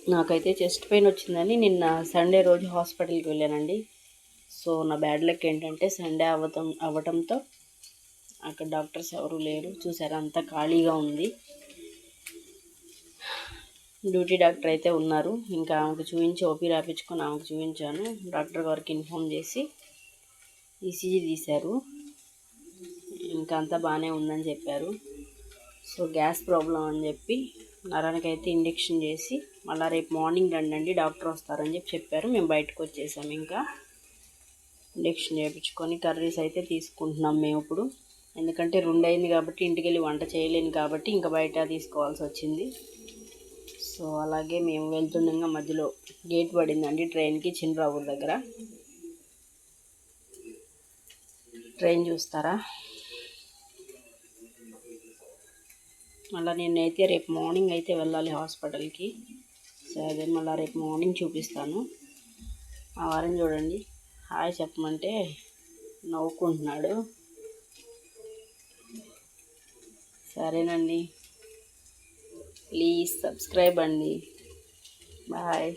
నాకైతే chest pain వచ్చిందని నిన్న సండే రోజు హాస్పిటల్కి వెళ్ళానండి. సో నా బ్యాడ్ లక్ ఏంటంటే సండే అవ్వటంతో అక్కడ డాక్టర్స్ ఎవరు లేరు. చూసారా, అంతా ఖాళీగా ఉంది. డ్యూటీ డాక్టర్ అయితే ఉన్నారు. ఇంకా ఆమెకు చూపించి ఓపీ రాపించుకొని ఆమెకు చూపించాను. డాక్టర్ గారికి ఇన్ఫామ్ చేసి ఈసీజీ తీశారు. ఇంకా అంతా బాగానే ఉందని చెప్పారు. సో గ్యాస్ ప్రాబ్లం అని చెప్పి నరానికైతే ఇంజెక్షన్ చేసి మళ్ళీ రేపు మార్నింగ్ రండి డాక్టర్ వస్తారని చెప్పారు. మేము బయటకు వచ్చేసాము. ఇంకా ఇంజెక్షన్ చేయించుకొని కర్రీస్ అయితే తీసుకుంటున్నాం మేము ఇప్పుడు. ఎందుకంటే 2 అయింది కాబట్టి ఇంటికి వెళ్ళి వంట చేయలేను కాబట్టి ఇంకా బయట తీసుకోవాల్సి వచ్చింది. సో అలాగే మేము వెళ్తుండగా మధ్యలో గేట్ పడిందండి ట్రైన్కి, చిన్నరావూరు దగ్గర. ట్రైన్ చూస్తారా. మళ్ళీ నేనైతే రేపు మార్నింగ్ అయితే వెళ్ళాలి హాస్పిటల్కి. సరే, మళ్ళీ రేపు మార్నింగ్ చూపిస్తాను. ఆ వారం చూడండి, హాయ్ చెప్పమంటే నవ్వుకుంటున్నాడు. సరేనండి, ప్లీజ్ సబ్స్క్రైబ్ అండి. బాయ్.